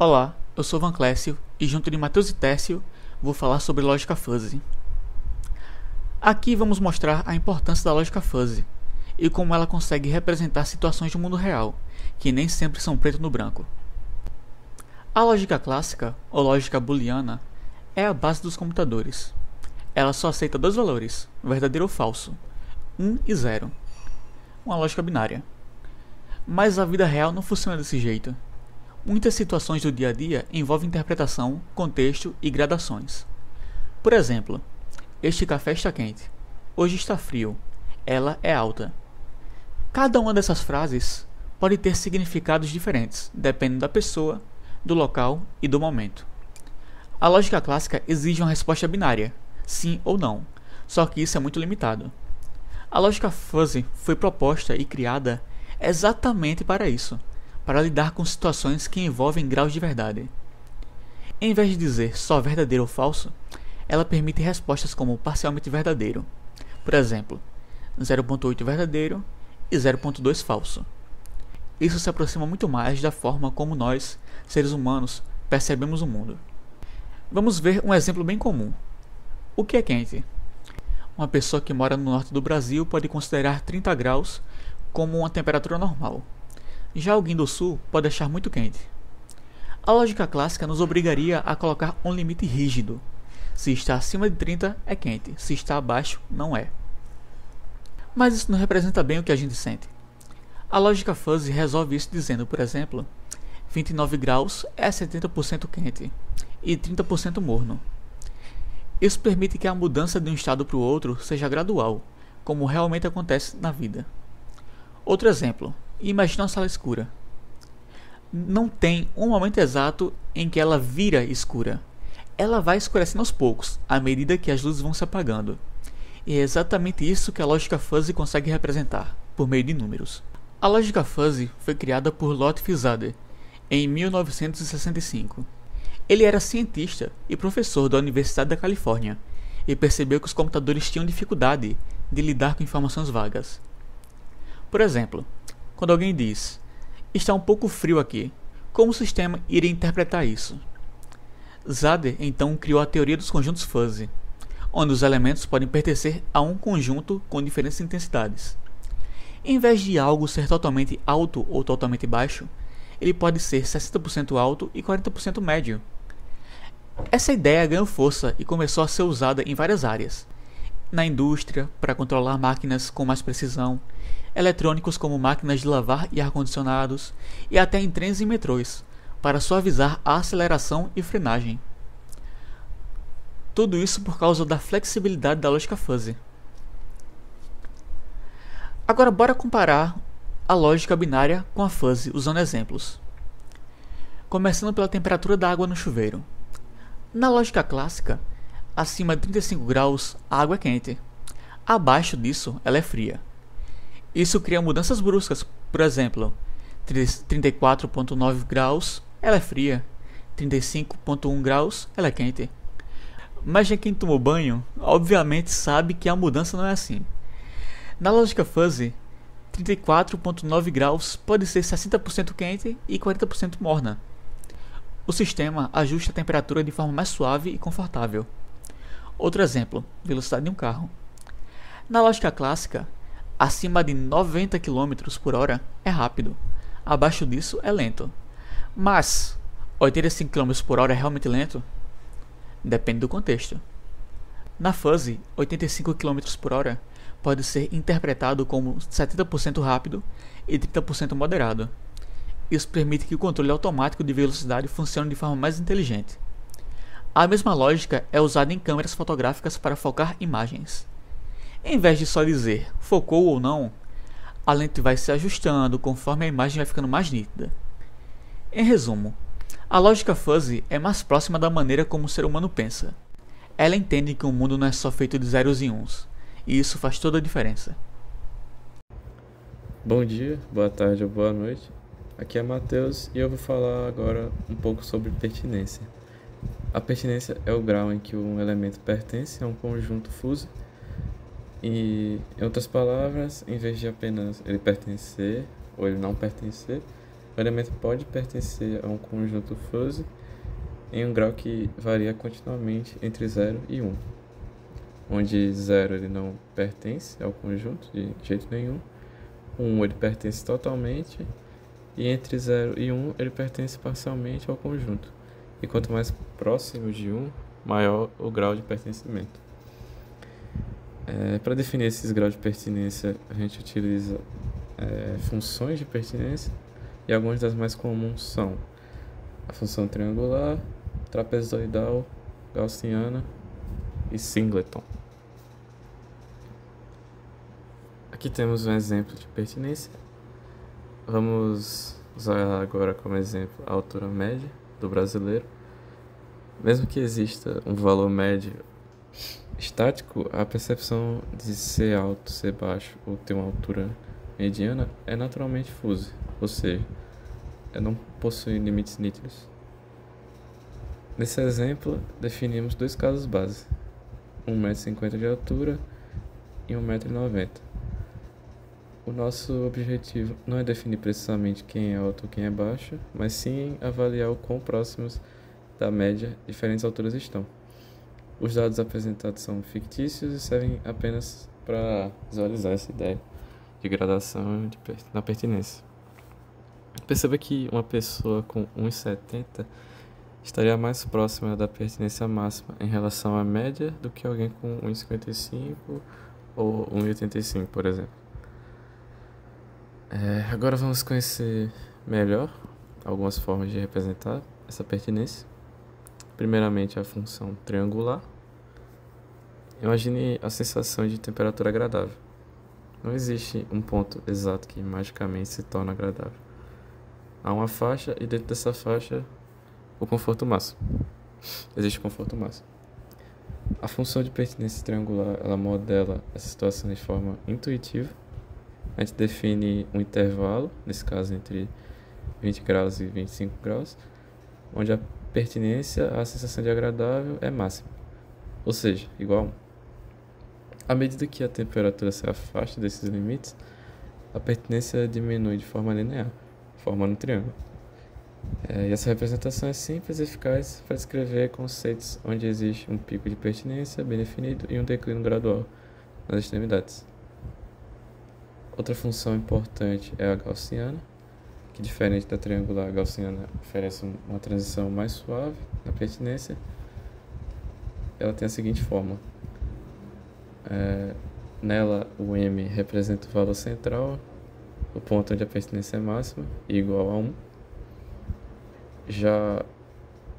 Olá, eu sou Van Clécio e junto de Matheus e Técio vou falar sobre lógica fuzzy. Aqui vamos mostrar a importância da lógica fuzzy e como ela consegue representar situações do mundo real, que nem sempre são preto no branco. A lógica clássica, ou lógica booleana, é a base dos computadores. Ela só aceita dois valores, verdadeiro ou falso, 1 e 0. Uma lógica binária. Mas a vida real não funciona desse jeito. Muitas situações do dia a dia envolvem interpretação, contexto e gradações. Por exemplo, este café está quente. Hoje está frio. Ela é alta. Cada uma dessas frases pode ter significados diferentes, dependendo da pessoa, do local e do momento. A lógica clássica exige uma resposta binária, sim ou não, só que isso é muito limitado. A lógica fuzzy foi proposta e criada exatamente para isso, para lidar com situações que envolvem graus de verdade. Em vez de dizer só verdadeiro ou falso, ela permite respostas como parcialmente verdadeiro, por exemplo, 0.8 verdadeiro e 0.2 falso. Isso se aproxima muito mais da forma como nós, seres humanos, percebemos o mundo. Vamos ver um exemplo bem comum. O que é quente? Uma pessoa que mora no norte do Brasil pode considerar 30 graus como uma temperatura normal. Já alguém do sul pode achar muito quente. A lógica clássica nos obrigaria a colocar um limite rígido. Se está acima de 30 é quente, se está abaixo não é. Mas isso não representa bem o que a gente sente. A lógica fuzzy resolve isso dizendo, por exemplo, 29 graus é 70% quente e 30% morno. Isso permite que a mudança de um estado para o outro seja gradual, como realmente acontece na vida. Outro exemplo, imagine uma sala escura. Não tem um momento exato em que ela vira escura. Ela vai escurecendo aos poucos, à medida que as luzes vão se apagando. E é exatamente isso que a lógica fuzzy consegue representar, por meio de números. A lógica fuzzy foi criada por Lotfi Zadeh em 1965. Ele era cientista e professor da Universidade da Califórnia e percebeu que os computadores tinham dificuldade de lidar com informações vagas. Por exemplo, quando alguém diz, está um pouco frio aqui, como o sistema iria interpretar isso? Zadeh então criou a teoria dos conjuntos fuzzy, onde os elementos podem pertencer a um conjunto com diferentes intensidades. Em vez de algo ser totalmente alto ou totalmente baixo, ele pode ser 60% alto e 40% médio. Essa ideia ganhou força e começou a ser usada em várias áreas. Na indústria, para controlar máquinas com mais precisão, eletrônicos como máquinas de lavar e ar-condicionados, e até em trens e metrôs, para suavizar a aceleração e frenagem. Tudo isso por causa da flexibilidade da lógica fuzzy. Agora bora comparar a lógica binária com a fuzzy usando exemplos. Começando pela temperatura da água no chuveiro. Na lógica clássica, acima de 35 graus a água é quente. Abaixo disso ela é fria. Isso cria mudanças bruscas, por exemplo, 34.9 graus ela é fria, 35.1 graus ela é quente. Mas já quem tomou banho, obviamente sabe que a mudança não é assim. Na lógica fuzzy, 34.9 graus pode ser 60% quente e 40% morna. O sistema ajusta a temperatura de forma mais suave e confortável. Outro exemplo, velocidade de um carro. Na lógica clássica, acima de 90 km por hora é rápido, abaixo disso é lento. Mas 85 km por hora é realmente lento? Depende do contexto. Na fuzzy, 85 km por hora pode ser interpretado como 70% rápido e 30% moderado. Isso permite que o controle automático de velocidade funcione de forma mais inteligente. A mesma lógica é usada em câmeras fotográficas para focar imagens. Em vez de só dizer focou ou não, a lente vai se ajustando conforme a imagem vai ficando mais nítida. Em resumo, a lógica fuzzy é mais próxima da maneira como o ser humano pensa. Ela entende que o mundo não é só feito de zeros e uns, e isso faz toda a diferença. Bom dia, boa tarde ou boa noite. Aqui é Matheus e eu vou falar agora um pouco sobre pertinência. A pertinência é o grau em que um elemento pertence a um conjunto fuzzy em outras palavras, em vez de apenas ele pertencer ou ele não pertencer, O elemento pode pertencer a um conjunto fuzzy em um grau que varia continuamente entre 0 e 1, onde 0 ele não pertence ao conjunto de jeito nenhum, 1 ele pertence totalmente, e entre 0 e 1 ele pertence parcialmente ao conjunto. E quanto mais próximo de 1, maior o grau de pertencimento. Para definir esses graus de pertinência, a gente utiliza funções de pertinência, e algumas das mais comuns são a função triangular, trapezoidal, gaussiana e singleton. Aqui temos um exemplo de pertinência. Vamos usar agora como exemplo a altura média do brasileiro. Mesmo que exista um valor médio estático, a percepção de ser alto, ser baixo ou ter uma altura mediana é naturalmente fuzzy, ou seja, não possui limites nítidos. Nesse exemplo, definimos dois casos base, 1,50 m de altura e 1,90 m. O nosso objetivo não é definir precisamente quem é alto ou quem é baixo, mas sim avaliar o quão próximos da média diferentes alturas estão. Os dados apresentados são fictícios e servem apenas para visualizar essa ideia de gradação na pertinência. Perceba que uma pessoa com 1,70 estaria mais próxima da pertinência máxima em relação à média do que alguém com 1,55 ou 1,85, por exemplo. Agora vamos conhecer melhor algumas formas de representar essa pertinência. Primeiramente, a função triangular. Imagine a sensação de temperatura agradável. Não existe um ponto exato que magicamente se torna agradável. Há uma faixa e dentro dessa faixa o conforto máximo. Existe conforto máximo. A função de pertinência triangular, ela modela essa situação de forma intuitiva. A gente define um intervalo, nesse caso entre 20 graus e 25 graus, onde a pertinência à sensação de agradável é máxima, ou seja, igual a 1. À medida que a temperatura se afasta desses limites, a pertinência diminui de forma linear, formando um triângulo. E essa representação é simples e eficaz para descrever conceitos onde existe um pico de pertinência bem definido e um declínio gradual nas extremidades. Outra função importante é a gaussiana, que diferente da triangular, a gaussiana oferece uma transição mais suave na pertinência. Ela tem a seguinte forma. Nela, o M representa o valor central, o ponto onde a pertinência é máxima, igual a 1. Já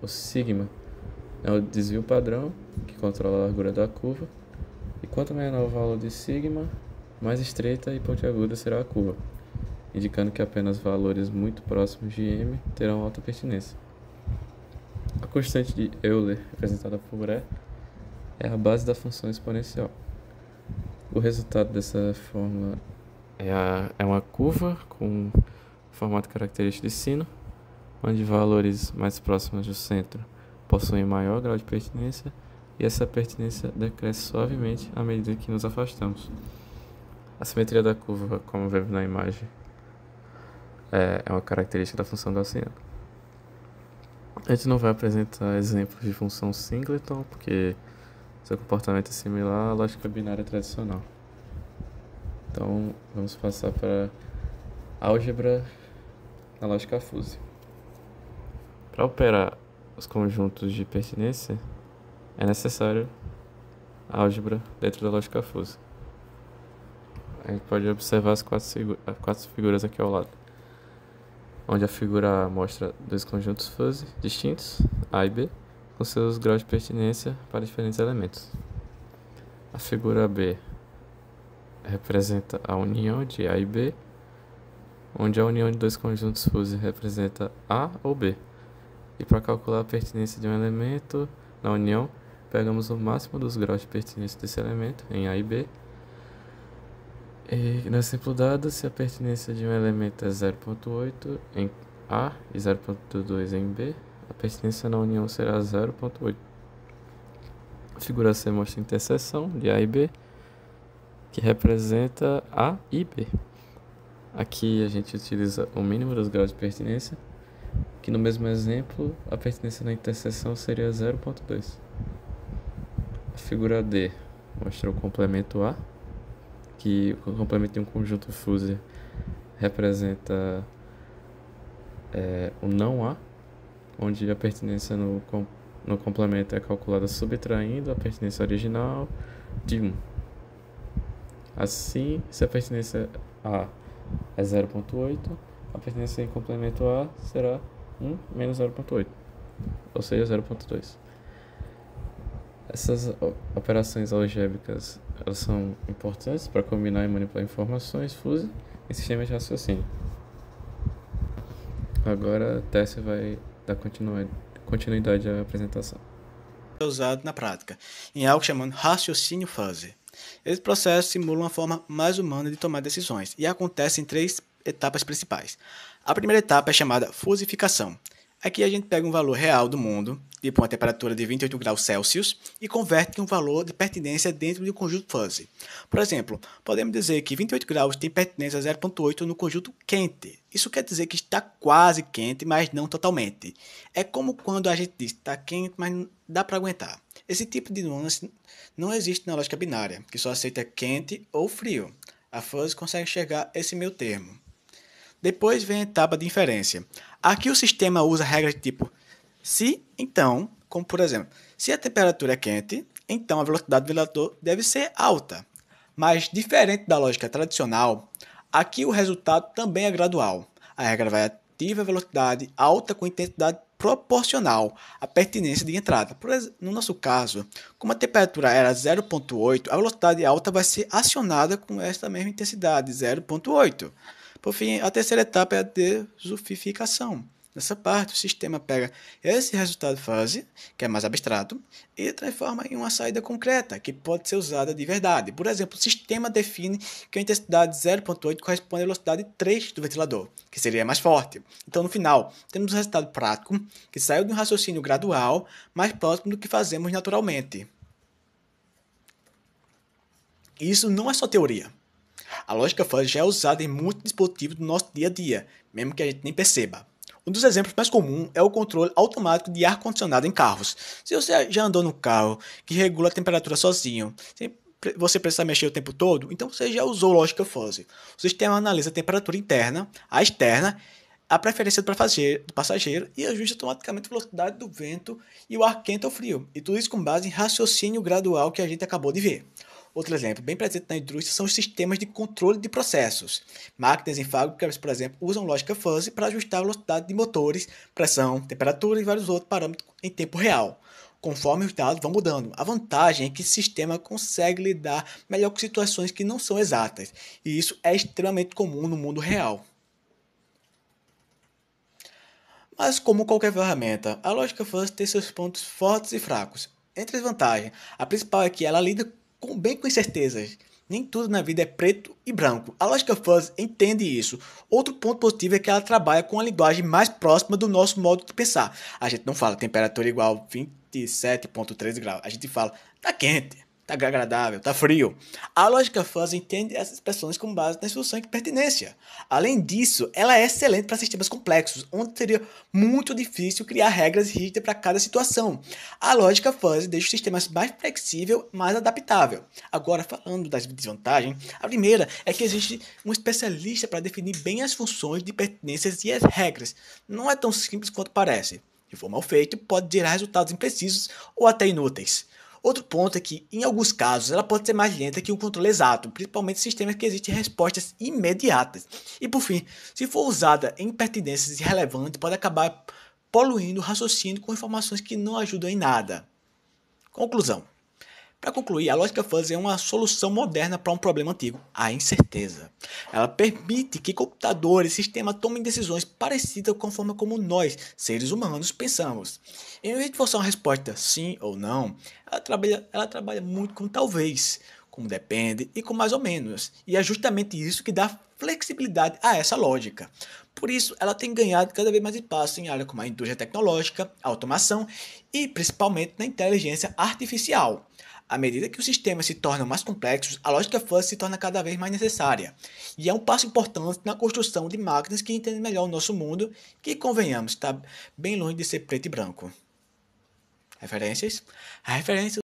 o sigma é o desvio padrão, que controla a largura da curva. E quanto menor o valor de sigma, mais estreita e pontiaguda será a curva, indicando que apenas valores muito próximos de M terão alta pertinência. A constante de Euler, representada por E, é a base da função exponencial. O resultado dessa fórmula é uma curva com formato característico de sino, onde valores mais próximos do centro possuem maior grau de pertinência e essa pertinência decresce suavemente à medida que nos afastamos. A simetria da curva, como vemos na imagem, é uma característica da função gaussiana. A gente não vai apresentar exemplos de função singleton, porque seu comportamento é similar à lógica binária tradicional. Então, vamos passar para álgebra na lógica fuzzy. Para operar os conjuntos de pertinência, é necessário a álgebra dentro da lógica fuzzy. A gente pode observar as quatro figuras aqui ao lado, onde a figura A mostra dois conjuntos fuzzy distintos, A e B, com seus graus de pertinência para diferentes elementos. A figura B representa a união de A e B, onde a união de dois conjuntos fuzzy representa A ou B. E para calcular a pertinência de um elemento na união, pegamos o máximo dos graus de pertinência desse elemento em A e B. E no exemplo dado, se a pertinência de um elemento é 0,8 em A e 0,2 em B, a pertinência na união será 0,8. A figura C mostra a interseção de A e B, que representa A e B. Aqui a gente utiliza o mínimo dos graus de pertinência, que no mesmo exemplo, a pertinência na interseção seria 0,2. A figura D mostra o complemento A, que o complemento de um conjunto fuzzy representa o não A, onde a pertinência no complemento é calculada subtraindo a pertinência original de 1. Assim, se a pertinência A é 0,8, a pertinência em complemento A será 1 menos 0,8, ou seja, 0,2. Essas operações algébricas elas são importantes para combinar e manipular informações fuzzy em sistemas de raciocínio. Agora, Tessa vai dar continuidade à apresentação. É usado na prática, em algo chamado raciocínio fuzzy. Esse processo simula uma forma mais humana de tomar decisões e acontece em 3 etapas principais. A primeira etapa é chamada fuzificação. Aqui a gente pega um valor real do mundo, tipo uma temperatura de 28 graus Celsius, e converte em um valor de pertinência dentro de um conjunto fuzzy. Por exemplo, podemos dizer que 28 graus tem pertinência 0,8 no conjunto quente. Isso quer dizer que está quase quente, mas não totalmente. É como quando a gente diz que está quente, mas dá para aguentar. Esse tipo de nuance não existe na lógica binária, que só aceita quente ou frio. A fuzzy consegue enxergar esse meio termo. Depois vem a etapa de inferência. Aqui o sistema usa regras tipo se, então, como por exemplo, se a temperatura é quente, então a velocidade do ventilador deve ser alta. Mas diferente da lógica tradicional, aqui o resultado também é gradual. A regra vai ativa a velocidade alta com intensidade proporcional à pertinência de entrada. Por exemplo, no nosso caso, como a temperatura era 0,8, a velocidade alta vai ser acionada com esta mesma intensidade, 0,8. Por fim, a terceira etapa é a desulfificação. Nessa parte, o sistema pega esse resultado fuzzy, que é mais abstrato, e transforma em uma saída concreta, que pode ser usada de verdade. Por exemplo, o sistema define que a intensidade 0,8 corresponde à velocidade 3 do ventilador, que seria mais forte. Então, no final, temos um resultado prático, que saiu de um raciocínio gradual, mais próximo do que fazemos naturalmente. Isso não é só teoria. A lógica fuzzy já é usada em muitos dispositivos do nosso dia a dia, mesmo que a gente nem perceba. Um dos exemplos mais comuns é o controle automático de ar-condicionado em carros. Se você já andou no carro que regula a temperatura sozinho, sem você precisar mexer o tempo todo, então você já usou lógica fuzzy. O sistema analisa a temperatura interna, a externa, a preferência do passageiro e ajusta automaticamente a velocidade do vento e o ar quente ou frio. E tudo isso com base em raciocínio gradual que a gente acabou de ver. Outro exemplo bem presente na indústria são os sistemas de controle de processos. Máquinas em fábricas, por exemplo, usam lógica fuzzy para ajustar a velocidade de motores, pressão, temperatura e vários outros parâmetros em tempo real, conforme os dados vão mudando. A vantagem é que esse sistema consegue lidar melhor com situações que não são exatas, e isso é extremamente comum no mundo real. Mas como qualquer ferramenta, a lógica fuzzy tem seus pontos fortes e fracos. Entre as vantagens, a principal é que ela lida bem com incertezas. Nem tudo na vida é preto e branco. A lógica fuzzy entende isso. Outro ponto positivo é que ela trabalha com a linguagem mais próxima do nosso modo de pensar. A gente não fala temperatura igual 27,13 graus. A gente fala, tá quente, tá agradável, tá frio. A lógica fuzzy entende essas expressões com base na instrução de pertinência. Além disso, ela é excelente para sistemas complexos, onde seria muito difícil criar regras rígidas para cada situação. A lógica fuzzy deixa o sistema mais flexível, mais adaptável. Agora, falando das desvantagens, a primeira é que existe um especialista para definir bem as funções de pertinências e as regras. Não é tão simples quanto parece. Se for mal feito, pode gerar resultados imprecisos ou até inúteis. Outro ponto é que, em alguns casos, ela pode ser mais lenta que o controle exato, principalmente em sistemas que existem respostas imediatas. E, por fim, se for usada em pertinências irrelevantes, pode acabar poluindo o raciocínio com informações que não ajudam em nada. Conclusão. Para concluir, a lógica fuzzy é uma solução moderna para um problema antigo, a incerteza. Ela permite que computadores e sistemas tomem decisões parecidas com a forma como nós, seres humanos, pensamos. Em vez de forçar uma resposta sim ou não, ela trabalha muito com talvez, com depende e com mais ou menos. E é justamente isso que dá flexibilidade a essa lógica. Por isso, ela tem ganhado cada vez mais espaço em áreas como a indústria tecnológica, a automação e principalmente na inteligência artificial. À medida que os sistemas se tornam mais complexos, a lógica fuzzy se torna cada vez mais necessária. E é um passo importante na construção de máquinas que entendem melhor o nosso mundo, que, convenhamos, está bem longe de ser preto e branco. Referências? A referência